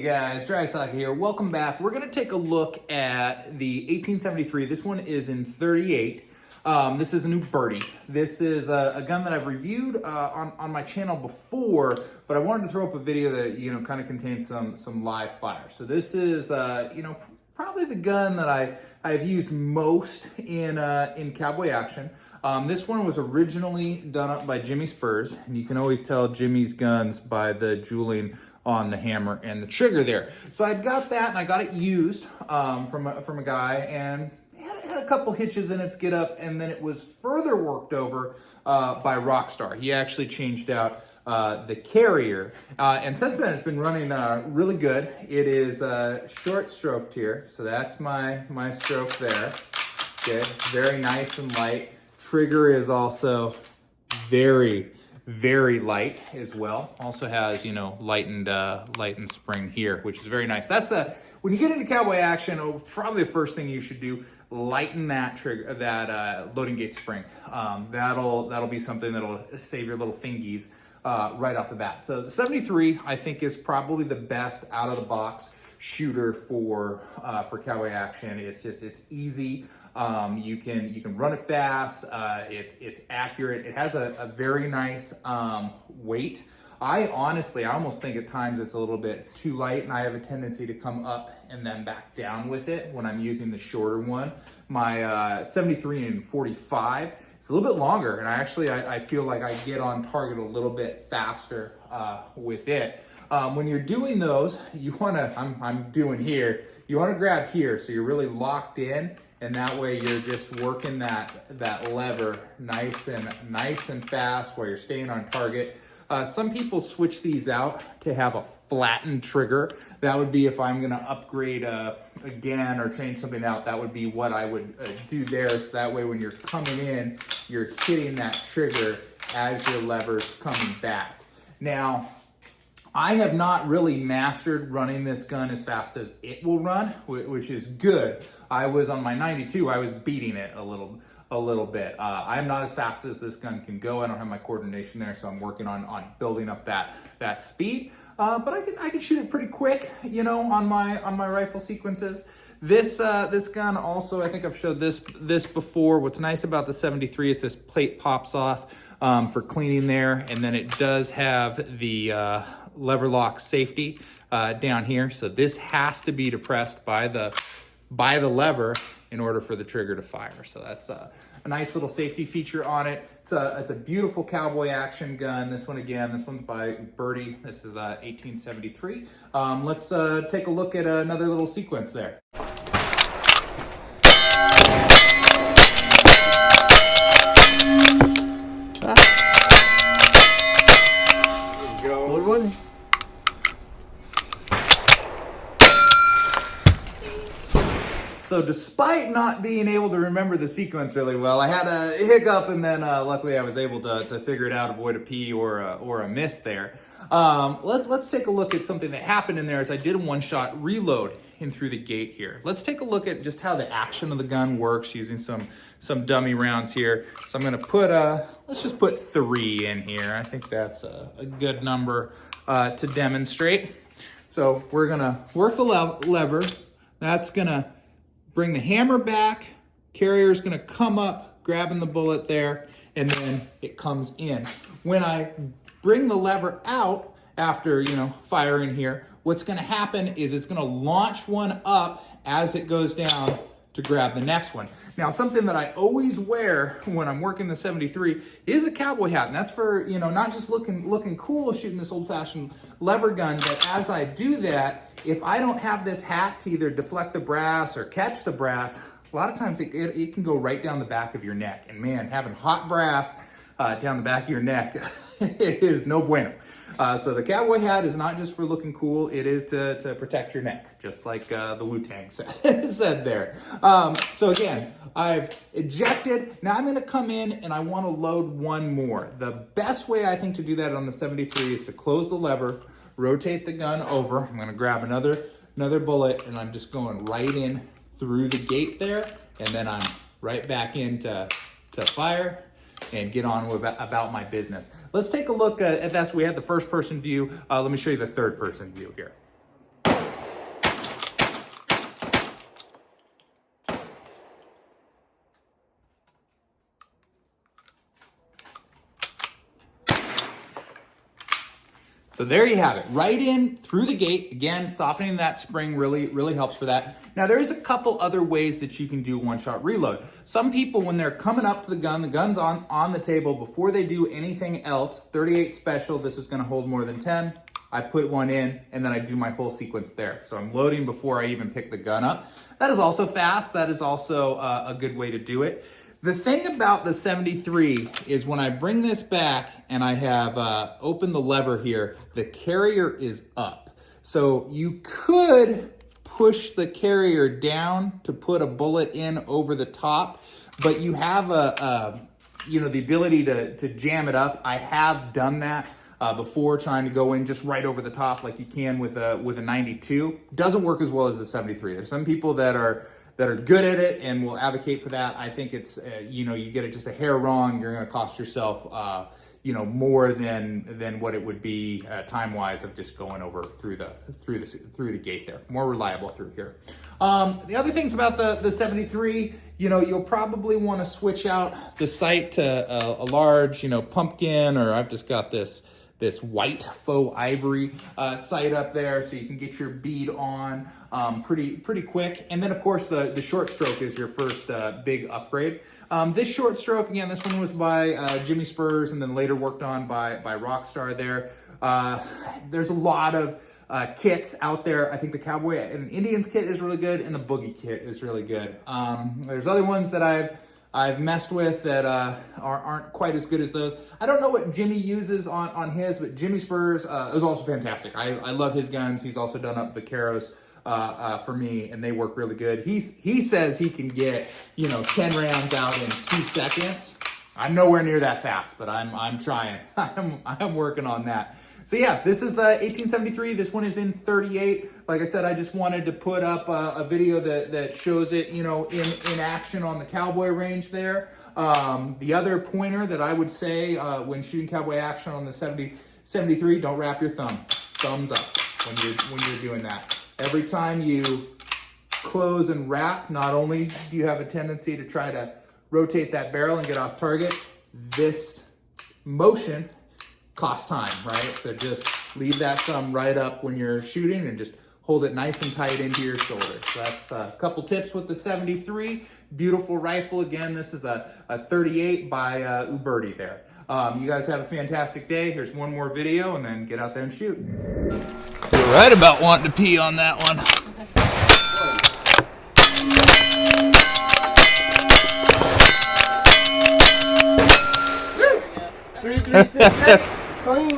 guys, Drysock here. Welcome back. We're going to take a look at the 1873. This one is in 38. This is an Uberti. This is a gun that I've reviewed on my channel before, but I wanted to throw up a video that kind of contains some live fire. So this is probably the gun that I've used most in cowboy action. This one was originally done up by Jimmy Spurs, and you can always tell Jimmy's guns by the jeweling on the hammer and the trigger there. So I got that, and I got it used from a guy, and it had a couple hitches in its get up, and then it was further worked over by Rockstar. He actually changed out the carrier, and since then it's been running really good. It is short stroked here, so that's my stroke there. Okay, very nice and light. Trigger is also very light as well. Also has, lightened spring here, which is very nice. That's when you get into cowboy action, probably the first thing you should do, lighten that trigger, that loading gate spring. That'll be something that'll save your little fingies right off the bat. So the 73, I think, is probably the best out of the box shooter for cowboy action. It's easy. You can run it fast. It's accurate. It has a very nice weight. I almost think at times it's a little bit too light, and I have a tendency to come up and then back down with it when I'm using the shorter one. My 73 and 45, it's a little bit longer, and I feel like I get on target a little bit faster with it. When you're doing those, you wanna, I'm doing here, you wanna grab here so you're really locked in, and that way you're just working that lever nice and fast while you're staying on target. Some people switch these out to have a flattened trigger. That would be if I'm gonna upgrade again or change something out, that would be what I would do there. So that way when you're coming in, you're hitting that trigger as your lever's coming back. Now, I have not really mastered running this gun as fast as it will run, which is good. I was on my 92, I was beating it a little bit. I'm not as fast as this gun can go. I don't have my coordination there, so I'm working on building up that speed. But I can shoot it pretty quick, on my rifle sequences. This gun also, I think I've showed this before. What's nice about the 73 is this plate pops off for cleaning there, and then it does have the lever lock safety down here. So this has to be depressed by the lever in order for the trigger to fire. So that's a nice little safety feature on it. It's a beautiful cowboy action gun. This one's by Uberti. This is 1873. Let's take a look at another little sequence there. Good one. So despite not being able to remember the sequence really well, I had a hiccup, and then luckily I was able to figure it out, avoid a P or a miss there. Let's take a look at something that happened in there as I did a one-shot reload in through the gate here. Let's take a look at just how the action of the gun works using some dummy rounds here. So I'm gonna put, let's just put 3 in here. I think that's a good number to demonstrate. So we're gonna work the lever. That's gonna bring the hammer back, carrier's gonna come up, grabbing the bullet there, and then it comes in. When I bring the lever out after, firing here, what's gonna happen is it's gonna launch one up as it goes down to grab the next one. Now, something that I always wear when I'm working the 73 is a cowboy hat, and that's for, not just looking cool shooting this old-fashioned lever gun, but as I do that, if I don't have this hat to either deflect the brass or catch the brass, a lot of times it can go right down the back of your neck. And man, having hot brass down the back of your neck, it is no bueno. So the cowboy hat is not just for looking cool, it is to protect your neck, just like the Wu-Tang said there. So again, I've ejected. Now I'm gonna come in and I wanna load one more. The best way I think to do that on the 73 is to close the lever, rotate the gun over. I'm gonna grab another bullet, and I'm just going right in through the gate there, and then I'm right back into fire and get on with about my business. Let's take a look at that. So we had the first person view. Let me show you the third person view here. So there you have it, right in through the gate. Again, softening that spring really helps for that. Now there is a couple other ways that you can do one-shot reload. Some people, when they're coming up to the gun's on the table, before they do anything else, 38 special, this is gonna hold more than 10. I put one in and then I do my whole sequence there. So I'm loading before I even pick the gun up. That is also fast. That is also a good way to do it. The thing about the 73 is when I bring this back and I have opened the lever here, the carrier is up. So you could push the carrier down to put a bullet in over the top, but you have the ability to jam it up. I have done that before, trying to go in just right over the top like you can with a 92. Doesn't work as well as the 73. There's some people that are good at it and will advocate for that. I think it's, you get it just a hair wrong, you're gonna cost yourself, more than what it would be time-wise of just going over through the gate there. More reliable through here. The other things about the 73, you'll probably wanna switch out the sight to a large, pumpkin, or I've just got this white faux ivory sight up there, so you can get your bead on pretty quick. And then of course the short stroke is your first big upgrade. This short stroke, again, this one was by Jimmy Spurs and then later worked on by Rockstar there. There's a lot of kits out there. I think the Cowboy and Indians kit is really good, and the Boogie kit is really good. There's other ones that I've messed with that aren't quite as good as those. I don't know what Jimmy uses on his, but Jimmy Spurs is also fantastic. I love his guns. He's also done up Vaqueros for me, and they work really good. He says he can get 10 rounds out in 2 seconds. I'm nowhere near that fast, but I'm trying. I'm working on that. So yeah, this is the 1873. This one is in 38. Like I said, I just wanted to put up a video that shows it, in action on the Cowboy range there. The other pointer that I would say when shooting Cowboy action on the 73, don't wrap your thumbs up when you're doing that. Every time you close and wrap, not only do you have a tendency to try to rotate that barrel and get off target, this motion costs time, right? So just leave that thumb right up when you're shooting and just hold it nice and tight into your shoulder. So that's a couple tips with the 73. Beautiful rifle. Again, this is a 38 by Uberti there. You guys have a fantastic day. Here's one more video and then get out there and shoot. You're right about wanting to pee on that one. 3, 3, 6, 7. Clean.